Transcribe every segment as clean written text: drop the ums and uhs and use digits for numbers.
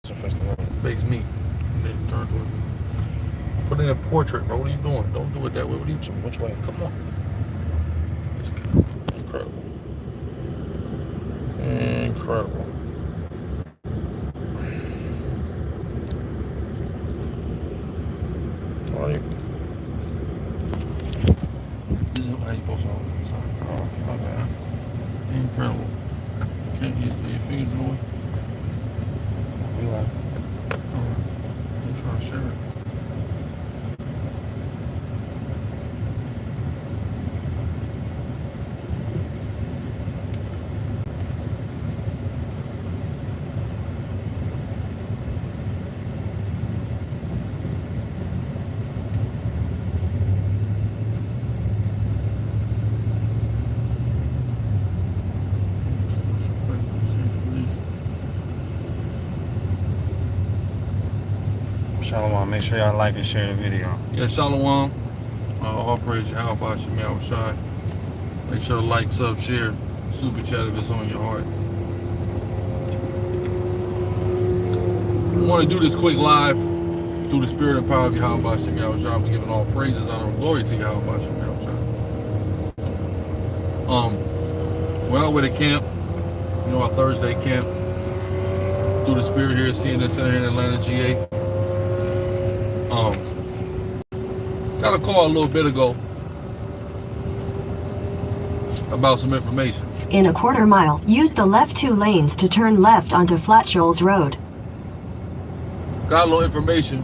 Face me. And then turn towards me. Put in a portrait, bro. What are you doing? Don't do it that way. What are you doing? Which way? Come on. It's incredible. Incredible. All right. This is how you supposed to hold it. Sorry. Oh, okay, my bad. Incredible. Can't use your fingers in the way. Relax. Alright. I'm trying to share it. Shalom, make sure y'all like and share the video. Yeah, shalom. All praise Yahweh Bashim Yahushai. Make sure to like, sub, share, super chat if it's on your heart. I want to do this quick live through the spirit and power of Yahweh Bashim Yahushai. We're giving all praises, honor, and glory to Yahweh Bashim Yahushai. We're out with a camp, you know, our Thursday camp. Through the spirit here, CNN Center here in Atlanta, GA. Got a call a little bit ago about some information. In a quarter mile, use the left 2 lanes to turn left onto Flat Shoals Road. Got a little information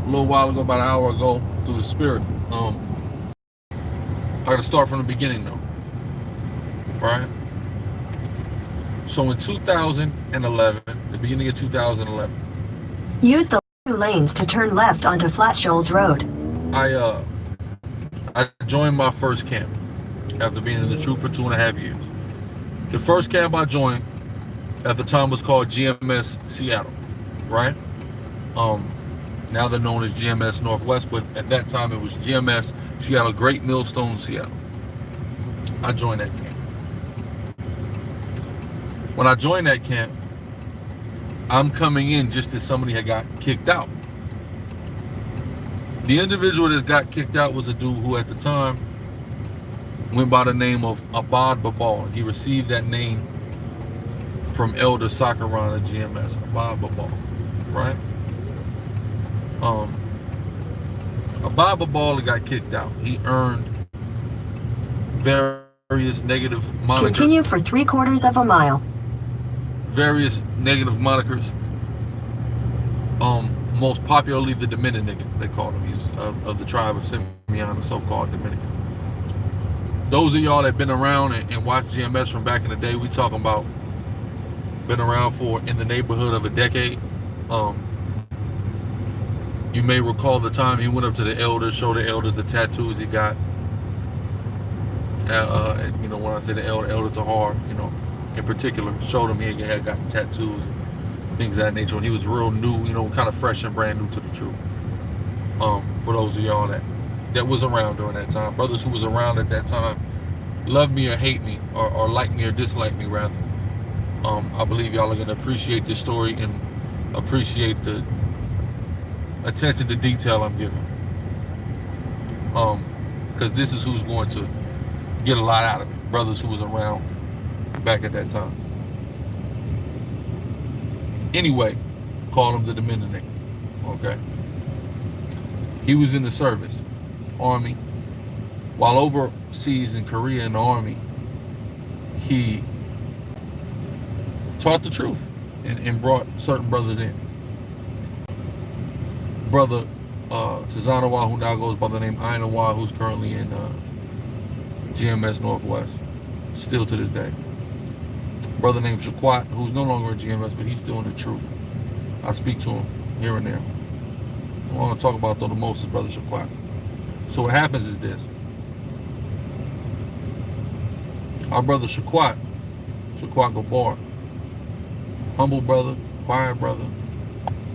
a little while ago, about an hour ago, through the spirit. I got to start from the beginning though, right? So in 2011, the beginning of 2011, use the 2 lanes to turn left onto Flat Shoals Road. I joined my first camp after being in the truth for 2.5 years. The first camp I joined at the time was called GMS Seattle, right? Now they're known as GMS Northwest, but at that time it was GMS Seattle, Great Millstone, Seattle. I joined that camp. When I joined that camp, I'm coming in just as somebody had got kicked out. The individual that got kicked out was a dude who at the time went by the name of Abad Babal. He received that name from Elder SICARRI at GMS, Abad Babal, right? Abad Babal got kicked out. He earned various negative monikers. Continue for 3/4 of a mile. Various negative monikers. Most popularly the Dominican, they called him. He's of the tribe of Simeon, the so-called Dominican. Those of y'all that been around and watched GMS from back in the day, we talking about been around for in the neighborhood of a decade. You may recall the time he went up to the elders, showed the elders the tattoos he got. And, you know, when I say the elder Tahar, you know, in particular, showed him he had got tattoos, things of that nature. When he was real new, you know, kind of fresh and brand new to the truth. For those of y'all that was around during that time, brothers who was around at that time, love me or hate me, or like me or dislike me rather. I believe y'all are gonna appreciate this story and appreciate the attention to detail I'm giving. Because this is who's going to get a lot out of it. Brothers who was around back at that time. Anyway, call him the Dominican, okay? He was in the service, Army. While overseas in Korea in the Army, he taught the truth and brought certain brothers in. Brother Tazanawa, who now goes by the name Ainawa, who's currently in GMS Northwest, still to this day. Brother named Shaquat, who's no longer in GMS, but he's still in the truth. I speak to him here and there. I want to talk about though the most is Brother Shaquat. So what happens is this. Our brother Shaquat Gabar, humble brother, quiet brother,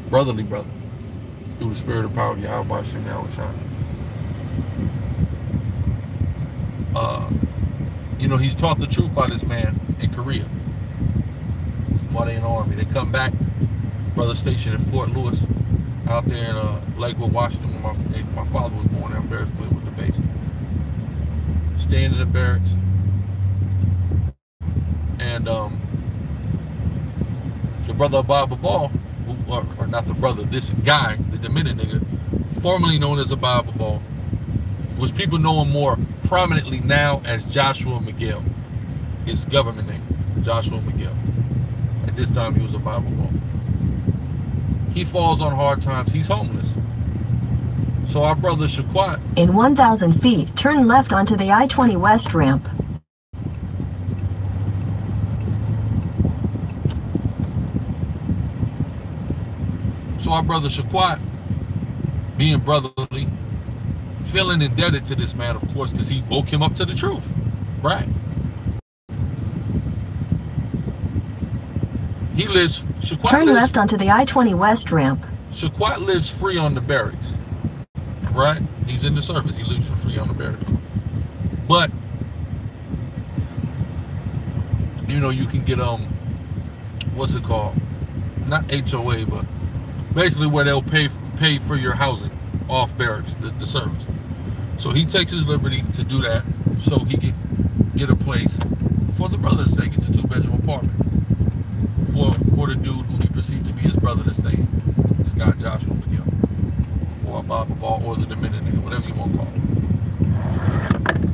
brotherly brother, through the spirit and power of Yahweh Bashim Yahushai. You know, he's taught the truth by this man in Korea while they're in the Army. They come back Brother stationed in Fort Lewis, out there in Lakewood, Washington, where my father was born. I'm very familiar with the base. Staying in the barracks, and the brother of Bob Ball, or not the brother, this guy, the Dominican nigga, formerly known as Bob Ball, which people know him more prominently now as Joshua Miguel, his government name, Joshua Miguel. At this time, he was a Bible Ball. He falls on hard times. He's homeless. So our brother Shaquat. In 1,000 feet, turn left onto the I-20 West ramp. So our brother Shaquat, being brotherly, feeling indebted to this man, of course, because he woke him up to the truth, right? He lives, Shaquat Turn lives, left onto the I-20 West ramp. Shaquat lives free on the barracks, right? He's in the service. He lives for free on the barracks. But, you know, you can get, what's it called? Not HOA, but basically where they'll pay for your housing off barracks, the service. So he takes his liberty to do that so he can get a place for the brother's sake. It's a 2-bedroom apartment for the dude who he perceived to be his brother to stay in. This guy Joshua Miguel, or Bob Ball, or the Dominican, whatever you want to call it.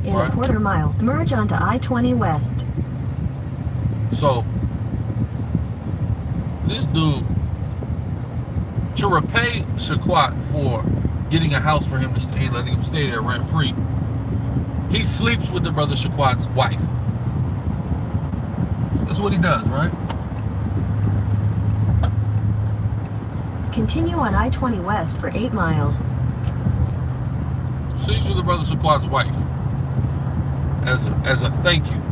In a quarter mile, merge onto I-20 West. So this dude, to repay Shaquat for getting a house for him to stay in, letting him stay there rent free, he sleeps with the brother Shaquat's wife. That's what he does, right? Continue on I-20 West for 8 miles. Sleeps with the brother Shaquat's wife as a thank you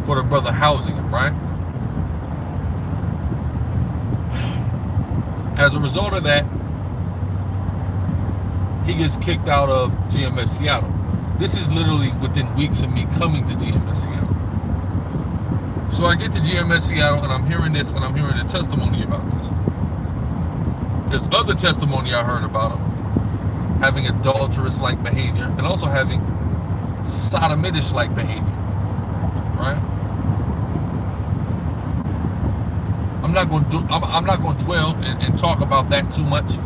for the brother housing him, right? As a result of that, he gets kicked out of GMS Seattle. This is literally within weeks of me coming to GMS Seattle. So I get to GMS Seattle and I'm hearing this, and I'm hearing a testimony about this. There's other testimony I heard about him having adulterous-like behavior and also having sodomitish-like behavior, right? I'm not going to dwell and talk about that too much.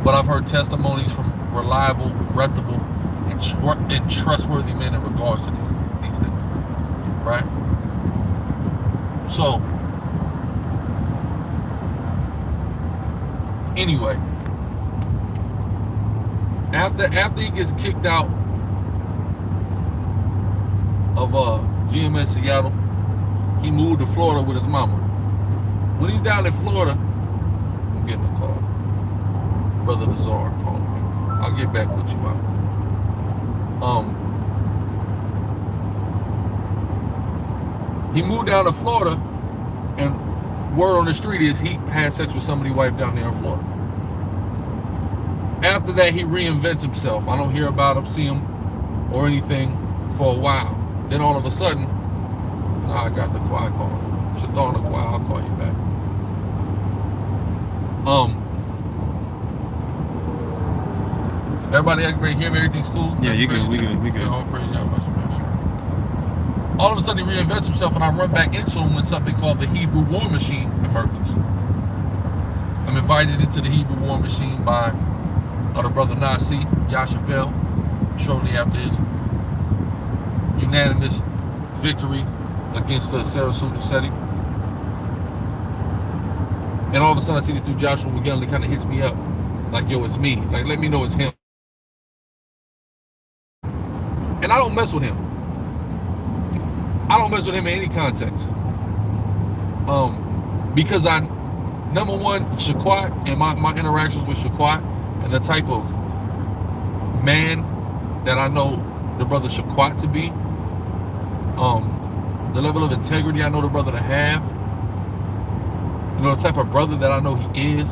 But I've heard testimonies from reliable, reputable, and trustworthy men in regards to these things, right? So, anyway, after he gets kicked out of GMS Seattle, he moved to Florida with his mama. When he's down in Florida, I'm getting a call. Brother Lazar calling me. I'll get back with you out. He moved down to Florida, and word on the street is he had sex with somebody's wife down there in Florida. After that, he reinvents himself. I don't hear about him, see him, or anything for a while. Then all of a sudden, I got the quiet call. Shaitan the quiet, I'll call you back. Everybody hear me? Everything's cool? Yeah, you good. We good. All praise Yahweh. All of a sudden, he reinvents himself, and I run back into him when something called the Hebrew War Machine emerges. I'm invited into the Hebrew War Machine by the brother Nasi Yashaville shortly after his unanimous victory against Sarasota Seti. And all of a sudden, I see this dude Joshua Miguel, and he kind of hits me up like, yo, it's me. Like, let me know it's him. And I don't mess with him. I don't mess with him in any context. Because number one, Shaquat and my interactions with Shaquat and the type of man that I know the brother Shaquat to be, the level of integrity I know the brother to have, you know, the type of brother that I know he is,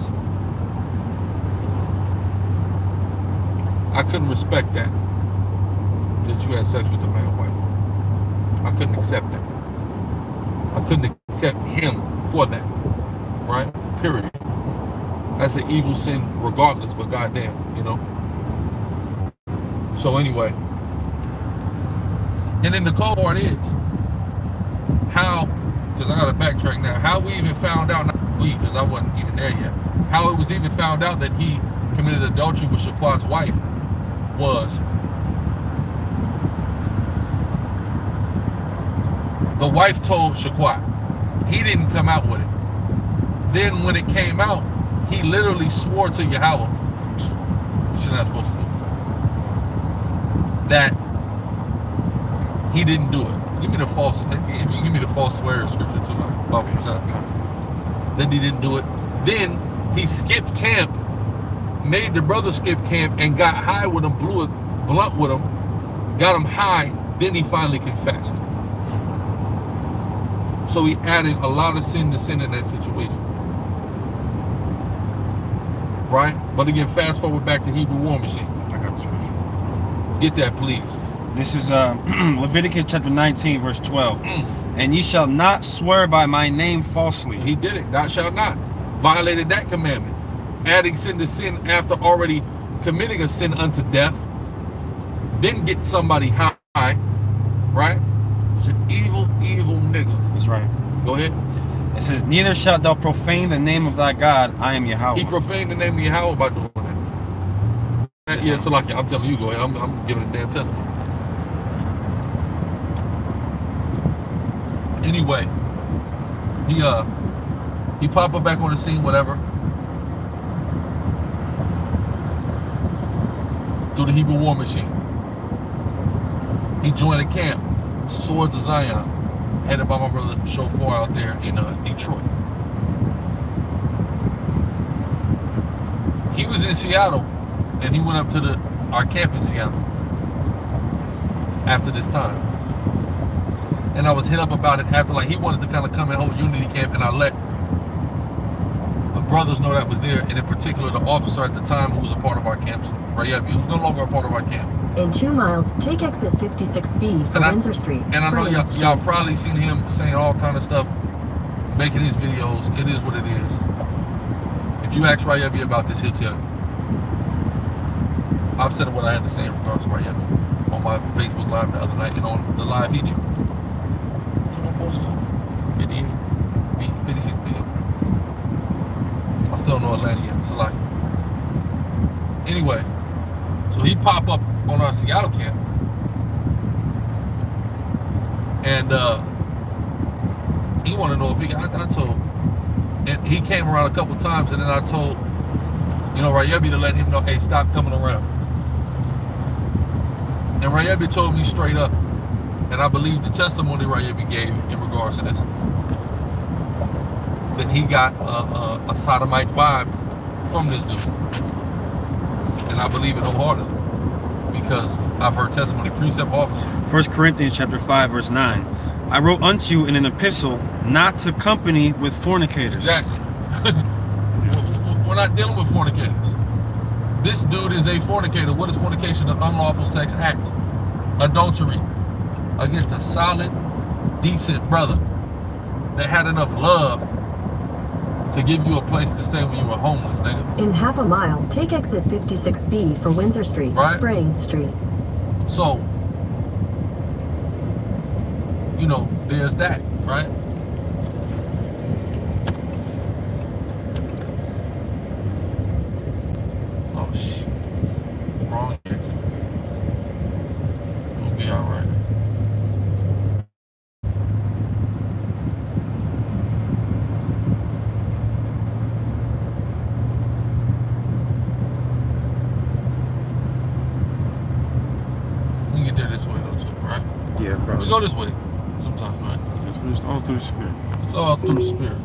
I couldn't respect that you had sex with the man's wife. I couldn't accept that. I couldn't accept him for that, right? Period. That's an evil sin regardless, but goddamn, you know. So anyway, and then the cold part is how, because I gotta backtrack now, how we even found out, not we, because I wasn't even there yet, how it was even found out that he committed adultery with Shaquat's wife was the wife told Shaquat. He didn't come out with it. Then when it came out, he literally swore to Yahweh, which you're not supposed to do, that he didn't do it. Give me the false, if you give me the false swear scripture too, that he didn't do it. Then he skipped camp, made the brother skip camp, and got high with him, blew a blunt with him, got him high, then he finally confessed. So he added a lot of sin to sin in that situation. Right? But again, fast forward back to Hebrew War Machine. I got the scripture. Get that, please. This is Leviticus chapter 19, verse 12. And ye shall not swear by my name falsely. He did it. Thou shalt not. Violated that commandment. Adding sin to sin after already committing a sin unto death. Then get somebody high. Right? It's an evil, evil nigga. That's right. Go ahead. It says, neither shalt thou profane the name of thy God. I am Yahweh. He profaned the name of Yahweh by doing that. Yeah, so like I'm telling you, go ahead. I'm giving a damn testimony. Anyway, he popped up back on the scene, whatever, through the Hebrew War Machine. He joined a camp, Swords of Zion, headed by my brother Shofar out there in Detroit. He was in Seattle, and he went up to our camp in Seattle after this time. And I was hit up about it after, like, he wanted to kind of come and hold Unity Camp, and I let the brothers know that was there, and in particular the officer at the time who was a part of our camps, Rayebi, who's no longer a part of our camp. In 2 miles, take exit 56B for Windsor Street. And I know y'all probably seen him saying all kind of stuff, making his videos. It is what it is. If you ask Rayebi about this, he'll tell you. I've said what I had to say in regards to Rayebi on my Facebook Live the other night, and on the live he did. 56 billion. I still don't know Atlanta yet. So like, anyway, so he popped up on our Seattle camp, and he wanted to know if he. I told, and he came around a couple times, and then I told, you know, Rayebi to let him know, hey, stop coming around. And Rayebi told me straight up, and I believe the testimony Rayebi gave in regards to this, that he got a sodomite vibe from this dude. And I believe it wholeheartedly, because I've heard testimony, precept officer. 1 Corinthians chapter 5, verse 9. I wrote unto you in an epistle not to company with fornicators. Exactly. We're not dealing with fornicators. This dude is a fornicator. What is fornication? An unlawful sex act. Adultery against a solid, decent brother that had enough love to give you a place to stay when you were homeless, nigga. In half a mile, take exit 56B for Windsor Street, Right. Spring Street. So, you know, there's that, right? Oh, shit. Wrong exit. We'll be all right. We can get there this way, though, too, right? Yeah, We probably. go this way sometimes, right? It's all through the spirit. It's all through the spirit.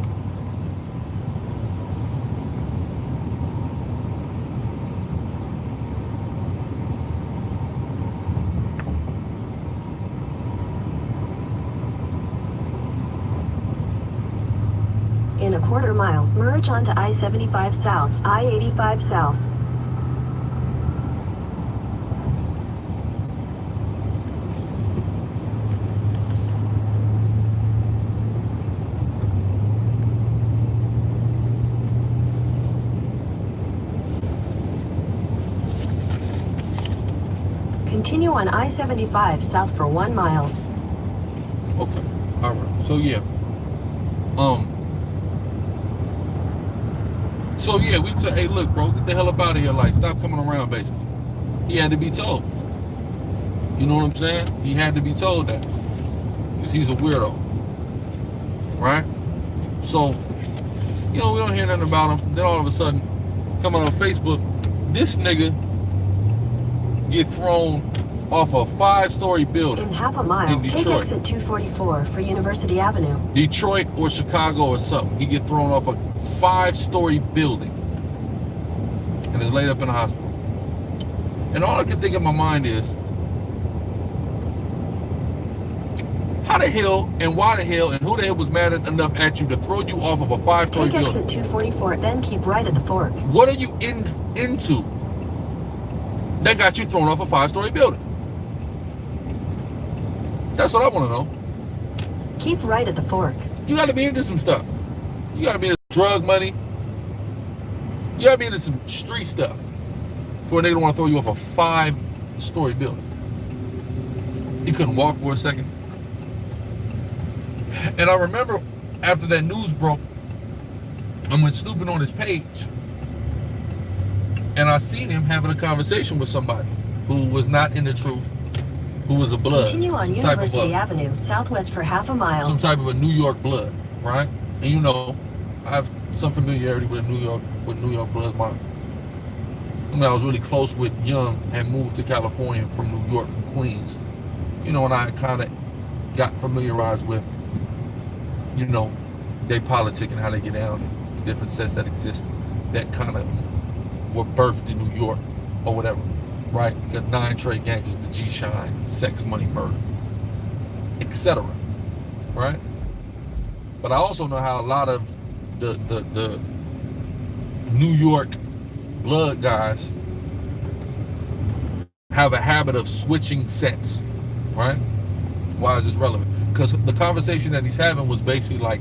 In a quarter mile, merge onto I-75 South, I-85 South. Continue on I-75 south for 1 mile. Okay. All right. So yeah. So yeah, we said, hey, look, bro, get the hell up out of here. Like, stop coming around, basically. He had to be told. You know what I'm saying? He had to be told that. Because he's a weirdo. Right? So, you know, we don't hear nothing about him. Then all of a sudden, coming on Facebook, this nigga get thrown off a 5-story building In half a mile, in take Detroit. exit 244 for University Avenue. Detroit or Chicago or something. He get thrown off a 5-story building and is laid up in the hospital. And all I can think in my mind is, how the hell and why the hell and who the hell was mad enough at you to throw you off of a 5-story Take building? exit 244, then keep right at the fork. What are you into that got you thrown off a 5-story building? That's what I want to know. Keep right at the fork. You got to be into some stuff. You got to be into drug money. You got to be into some street stuff for a nigga to want to throw you off a 5-story building. He couldn't walk for a second. And I remember after that news broke, I went snooping on his page, and I seen him having a conversation with somebody who was not in the truth, who was a blood. Continue on some type of University blood, Avenue, southwest for half a mile. some type of a New York blood, right? And you know, I have some familiarity with New York bloods. I was really close with Young, had moved to California from New York, from Queens. You know, and I kind of got familiarized with, you know, their politic and how they get down, and the different sets that exist that kind of were birthed in New York or whatever, right? You got 9 trade gangs, the G-Shine, sex, money, murder, etc., right? But I also know how a lot of the New York blood guys have a habit of switching sets, right? Why is this relevant? Because the conversation that he's having was basically like,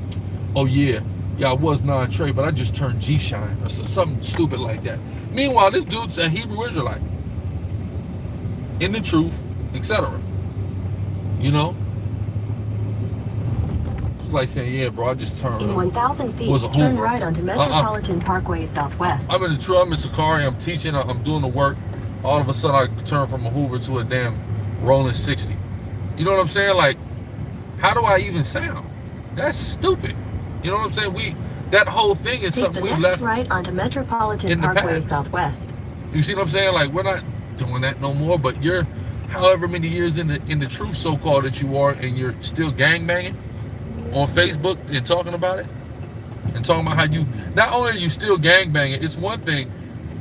oh yeah, I was non-trade, but I just turned G-Shine, or something stupid like that. Meanwhile, this dude's a Hebrew Israelite, in the truth, etc. You know? It's like saying, yeah, bro, I just turned. In 1,000 feet, was a turn Hoover. right onto Metropolitan Parkway Southwest. I'm in the truth, I'm in SICARRI, I'm teaching, I'm doing the work. All of a sudden, I turn from a Hoover to a damn rolling 60. You know what I'm saying? Like, how do I even sound? That's stupid. You know what I'm saying? That whole thing is Take something the we next left right onto Metropolitan in the Parkway past. Southwest. You see what I'm saying? Like, we're not doing that no more, but you're however many years in the truth, so-called, that you are, and you're still gangbanging on Facebook and talking about it, and talking about how you, not only are you still gangbanging, it's one thing,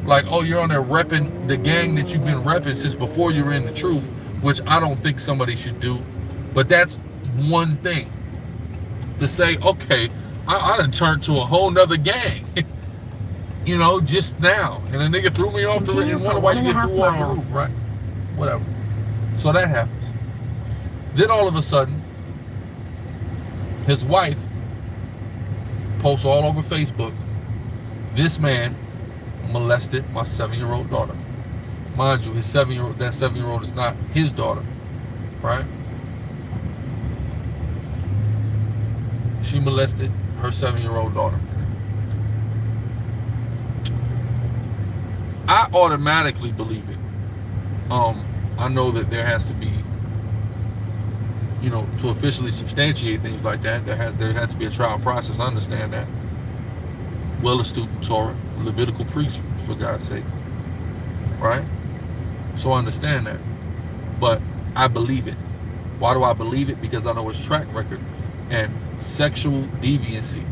like, oh, you're on there repping the gang that you've been repping since before you were in the truth, which I don't think somebody should do, but that's one thing. To say, okay, I done turned to a whole nother gang, you know, just now, and a nigga threw me off the roof, and wonder why you get threw off the roof, right? Whatever. So that happens. Then all of a sudden, his wife posts all over Facebook, this man molested my 7-year-old daughter. Mind you, that 7-year-old is not his daughter, right? She molested her 7-year-old daughter. I automatically believe it. I know that there has to be, you know, to officially substantiate things like that, there has to be a trial process. I understand that. Well-astute in Torah, Levitical priest, for God's sake, right? So I understand that, but I believe it. Why do I believe it? Because I know his track record, and sexual deviancy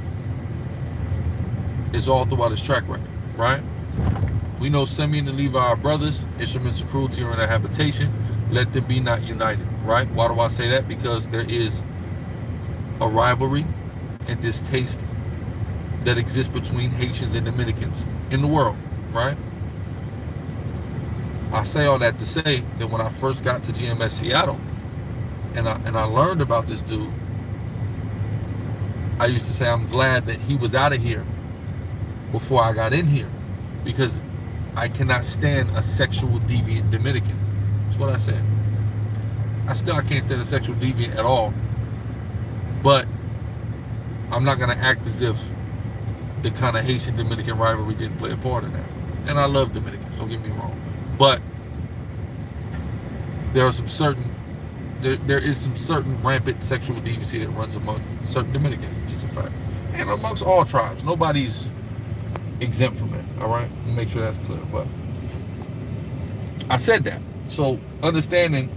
is all throughout his track record, right? We know Simeon and Levi are brothers. Instruments of cruelty are in their habitation. Let them be not united, right? Why do I say that? Because there is a rivalry and distaste that exists between Haitians and Dominicans in the world, right? I say all that to say that when I first got to GMS Seattle and I learned about this dude, I used to say I'm glad that he was out of here before I got in here, because I cannot stand a sexual deviant Dominican. That's what I said. I can't stand a sexual deviant at all. But I'm not gonna act as if the kind of Haitian Dominican rivalry didn't play a part in that. And I love Dominicans, don't get me wrong. But there is some certain rampant sexual deviancy that runs among certain Dominicans. It's just a fact. And amongst all tribes. Nobody's exempt from that. Alright? Make sure that's clear. But I said that. So understanding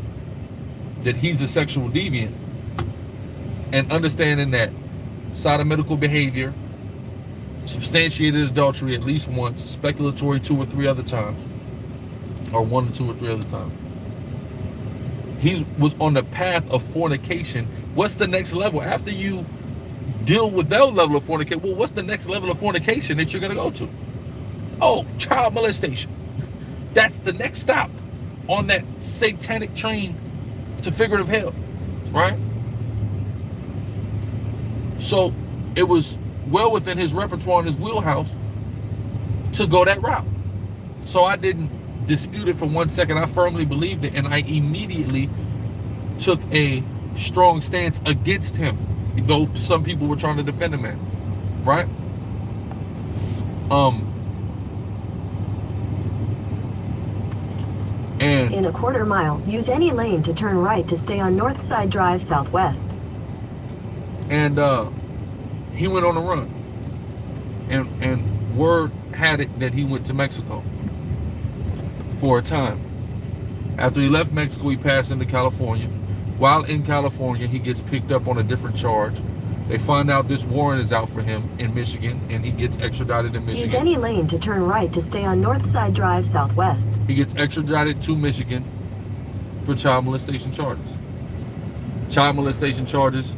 that he's a sexual deviant and understanding that sodomitical behavior, substantiated adultery at least once, speculatory 2 or 3 other times, or 1 or 2 or 3 other times. He was on the path of fornication. What's the next level? After you deal with that level of fornication, well, what's the next level of fornication that you're going to go to? Oh, child molestation. That's the next stop on that satanic train to figurative hell, right? So it was well within his repertoire and his wheelhouse to go that route. So I didn't dispute it for 1 second. I firmly believed it, and I immediately took a strong stance against him, though some people were trying to defend him, right? And in a quarter mile, use any lane to turn right to stay on North Side Drive Southwest. And he went on a run, and word had it that he went to Mexico for a time. After he left Mexico, he passed into California. While in California, he gets picked up on a different charge. They find out this warrant is out for him in Michigan, and he gets extradited in Michigan. Use any lane to turn right to stay on North Side Drive Southwest. He gets extradited to Michigan for child molestation charges. Child molestation charges.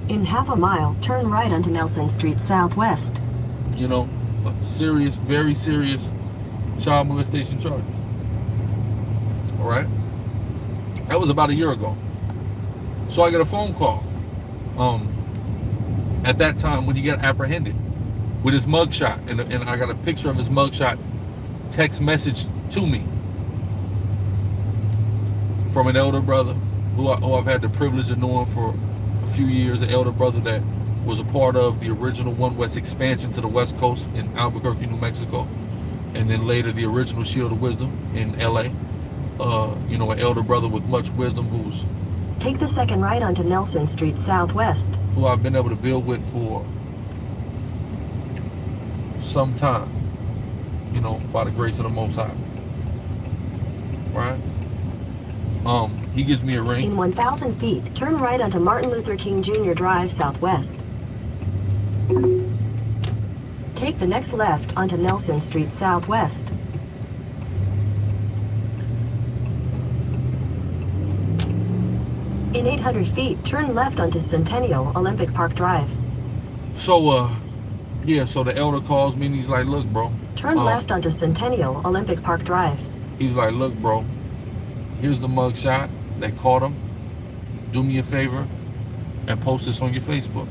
In half a mile, turn right onto Nelson Street Southwest. You know, serious, very serious child molestation charges. All right? That was about a year ago. So I get a phone call. At that time when he got apprehended with his mugshot, and I got a picture of his mugshot text message to me from an elder brother who I've had the privilege of knowing for a few years, an elder brother that was a part of the original One West expansion to the West Coast in Albuquerque, New Mexico, and then later the original Shield of Wisdom in LA. You know, an elder brother with much wisdom who's take the second right onto Nelson Street Southwest. Who I've been able to build with for some time, you know, by the grace of the Most High. Right? He gives me a ring. In 1,000 feet, turn right onto Martin Luther King Jr. Drive Southwest. Take the next left onto Nelson Street Southwest. In 800 feet, turn left onto Centennial Olympic Park Drive. So, yeah, so the elder calls me and he's like, look, bro. Turn left onto Centennial Olympic Park Drive. He's like, look, bro, here's the mug shot. They caught him. Do me a favor and post this on your Facebook.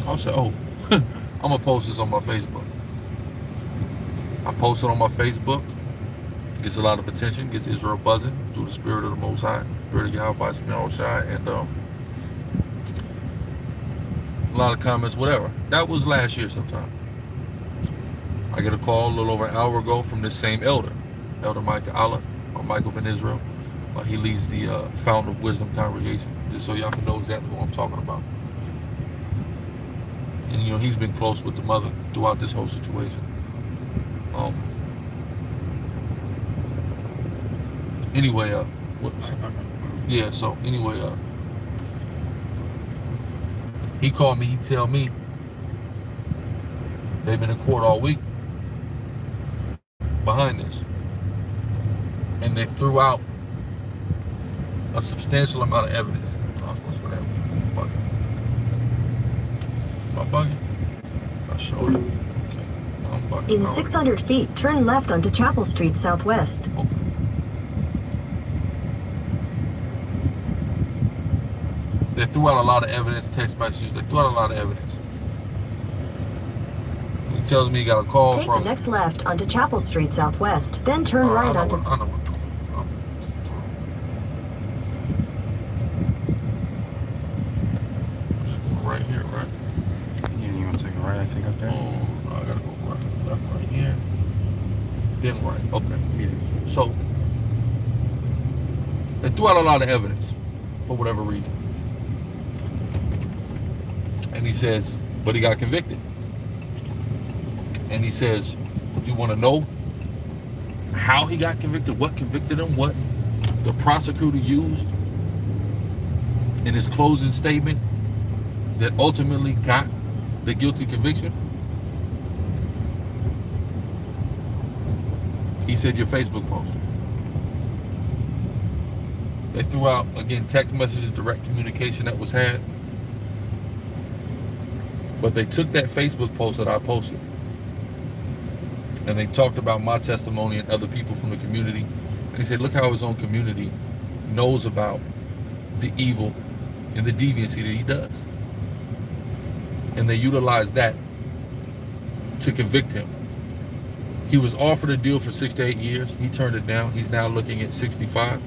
I said, oh, I'm going to post this on my Facebook. I post it on my Facebook. Gets a lot of attention, gets Israel buzzing through the spirit of the Most High, spirit of Yahweh, and a lot of comments, whatever. That was last year sometime. I get a call a little over an hour ago from this same elder, Elder Micah Allah, or Michael Ben Israel. He leads the Fountain of Wisdom congregation, just so y'all can know exactly what I'm talking about. And you know, he's been close with the mother throughout this whole situation. Anyway, yeah, so anyway, he called me, he tell me they've been in court all week behind this. And they threw out a substantial amount of evidence. I'm bugging. I'll show you. Okay. I'm bugging. In 600 feet, turn left onto Chapel Street Southwest. Okay. They threw out a lot of evidence, text messages. They threw out a lot of evidence. He tells me he got a call Take from... the next left onto Chapel Street Southwest, then turn right onto... You want to take it right, I think, up there? Oh, no, I gotta go right. Left, right here. Then right. Okay. Yeah. So, they threw out a lot of evidence for whatever reason. And he says, but he got convicted. And he says, do you want to know how he got convicted? What convicted him? What the prosecutor used in his closing statement that ultimately got the guilty conviction? He said, your Facebook post. They threw out, again, text messages, direct communication that was had. But they took that Facebook post that I posted and they talked about my testimony and other people from the community. And he said, look how his own community knows about the evil and the deviancy that he does. And they utilized that to convict him. He was offered a deal for 6 to 8 years. He turned it down. He's now looking at 65.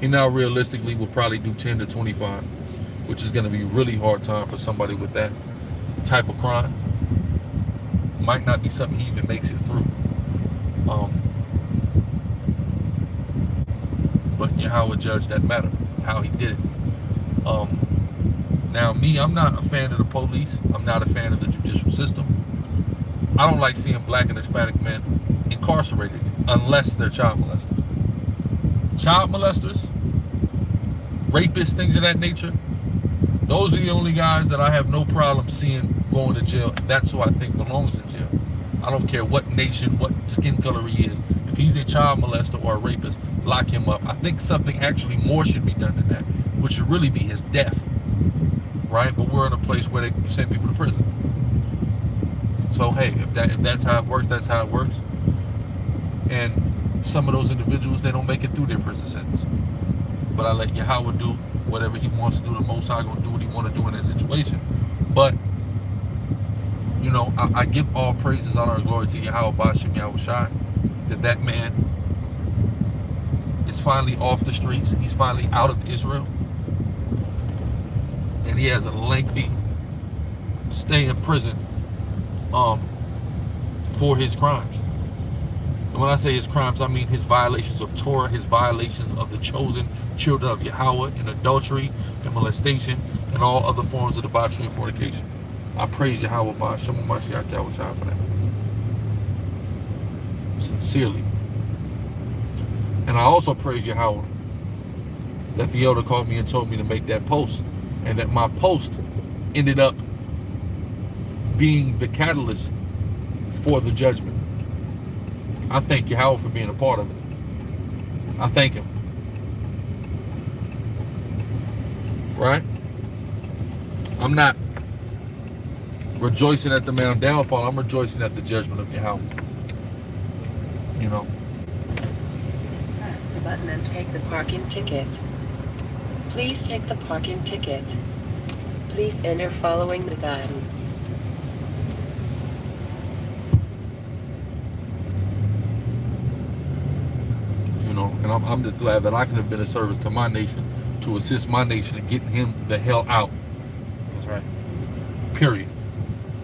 He now realistically will probably do 10 to 25, which is going to be a really hard time for somebody with that type of crime. Might not be something he even makes it through. But Yahweh judged that matter, how he did it. Now me, I'm not a fan of the police. I'm not a fan of the judicial system. I don't like seeing black and Hispanic men incarcerated unless they're child molesters. Child molesters, rapists, things of that nature, those are the only guys that I have no problem seeing going to jail. That's who I think belongs in jail. I don't care what nation, what skin color he is. If he's a child molester or a rapist, lock him up. I think something actually more should be done than that, which should really be his death, right? But we're in a place where they send people to prison. So hey, if that's how it works, that's how it works. And some of those individuals, they don't make it through their prison sentence. But I let Yahweh do whatever he wants to do. The Most High gonna do what he want to do in that situation. But you know, I give all praises, honor, and glory to Yahweh Bashem Yahweh Shai, that man is finally off the streets. He's finally out of Israel, and he has a lengthy stay in prison for his crimes. And when I say his crimes, I mean his violations of Torah, his violations of the chosen children of Yahweh in adultery and molestation and all other forms of debauchery and fornication. I praise Yahweh Bashem Mashiach Yahweh Shai for that. Sincerely. And I also praise Yahweh that the elder called me and told me to make that post, and that my post ended up being the catalyst for the judgment. I thank Yahweh for being a part of it. I thank him. Right? I'm not rejoicing at the man's downfall. I'm rejoicing at the judgment of Yahweh. You know? Press the button and take the parking ticket. Please take the parking ticket. Please enter following the guidance. You know, and I'm just glad that I can have been a service to my nation, to assist my nation in getting him the hell out. That's right. Period.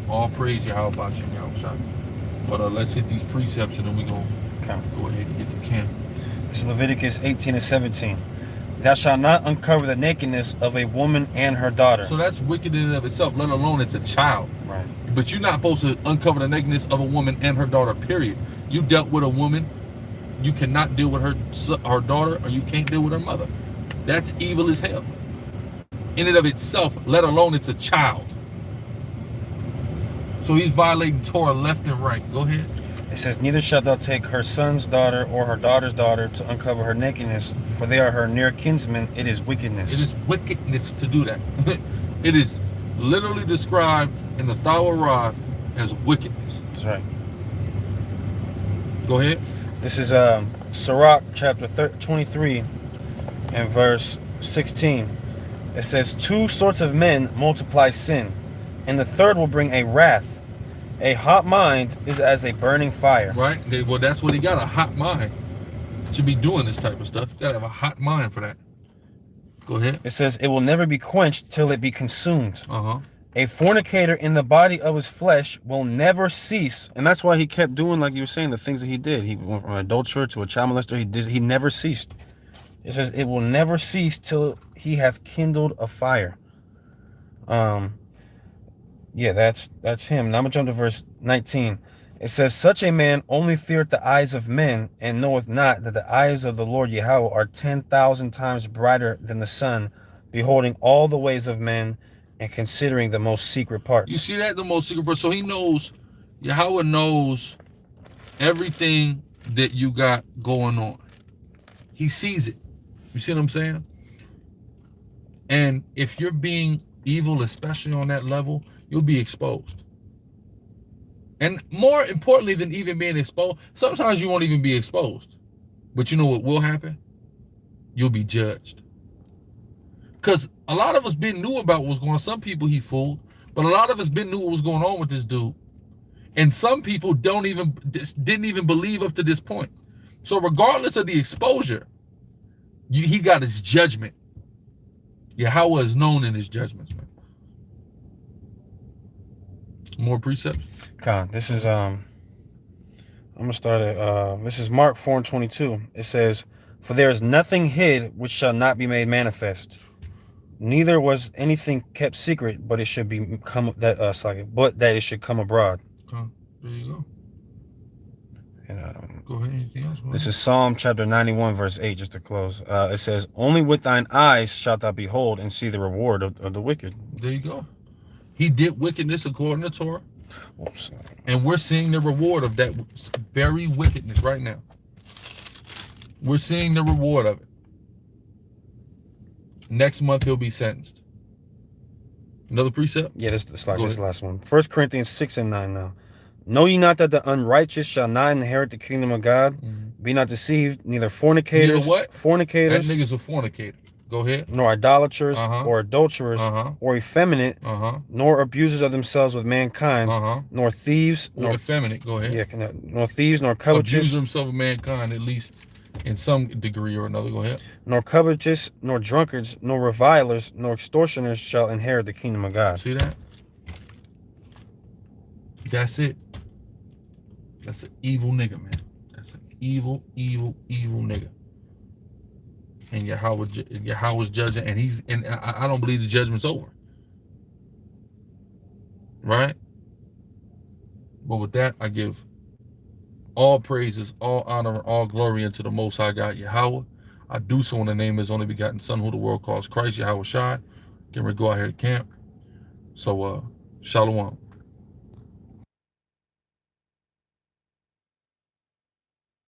All praise Yahweh Bashem Yahweh Shai. But let's hit these precepts and then we're going to go ahead and get to camp. This is Leviticus 18 and 17. Thou shalt not uncover the nakedness of a woman and her daughter. So that's wicked in and of itself, let alone it's a child. Right. But you're not supposed to uncover the nakedness of a woman and her daughter, period. You dealt with a woman, you cannot deal with her daughter, or you can't deal with her mother. That's evil as hell. In and of itself, let alone it's a child. So he's violating Torah left and right. Go ahead. It says, neither shalt thou take her son's daughter or her daughter's daughter to uncover her nakedness, for they are her near kinsmen. It is wickedness. It is wickedness to do that. It is literally described in the Torah as wickedness. That's right. Go ahead. This is Sirach chapter 23 and verse 16. It says, two sorts of men multiply sin, and the third will bring a wrath. A hot mind is as a burning fire. Right? Well, that's what he got, a hot mind to be doing this type of stuff. You gotta have a hot mind for that. Go ahead. It says, it will never be quenched till it be consumed. Uh-huh. A fornicator in the body of his flesh will never cease. And that's why he kept doing, like you were saying, the things that he did. He went from an adulterer to a child molester. He never ceased. It says it will never cease till he have kindled a fire. Yeah, that's him. Now I'm gonna jump to verse 19. It says, such a man only feareth the eyes of men, and knoweth not that the eyes of the Lord Yahweh are 10,000 times brighter than the sun, beholding all the ways of men, and considering the most secret parts. You see that? The most secret part. So he knows, Yahweh knows everything that you got going on. He sees it. You see what I'm saying? And if you're being evil, especially on that level, you'll be exposed. And more importantly than even being exposed, sometimes you won't even be exposed. But you know what will happen? You'll be judged. Because a lot of us knew about what was going on. Some people he fooled, but a lot of us knew what was going on with this dude. And some people didn't even believe up to this point. So regardless of the exposure, he got his judgment. Yahweh is known in his judgments, man. More precepts? God, this is I'm gonna start at this is Mark 4:22. It says, for there is nothing hid which shall not be made manifest, neither was anything kept secret, but it should become that that it should come abroad. There you go. And, go ahead. Anything else? This is Psalm chapter 91 verse 8, just to close. It says, only with thine eyes shalt thou behold and see the reward of the wicked. There you go. He did wickedness according to Torah. Oops. And we're seeing the reward of that very wickedness right now. We're seeing the reward of it. Next month he'll be sentenced. Another precept? Yeah, this is the last one. 1 Corinthians 6:9 now. Know ye not that the unrighteous shall not inherit the kingdom of God? Be not deceived, neither fornicators, fornicators, that nigga's a fornicator. Go ahead. Nor idolaters, or adulterers, or effeminate, nor abusers of themselves with mankind, nor thieves, nor effeminate. Go ahead. Yeah, nor thieves, nor covetous. Abuse themselves with mankind, at least in some degree or another. Go ahead. Nor covetous, nor drunkards, nor revilers, nor extortioners shall inherit the kingdom of God. See that? That's it. That's an evil nigga, man. That's an evil, evil, evil nigga. And Yahweh's judging, and I don't believe the judgment's over. Right? But with that, I give all praises, all honor, and all glory unto the Most High God, Yahweh. I do so in the name of his only begotten Son, who the world calls Christ, Yahweh Shai. Getting ready to go out here to camp. So, Shalom.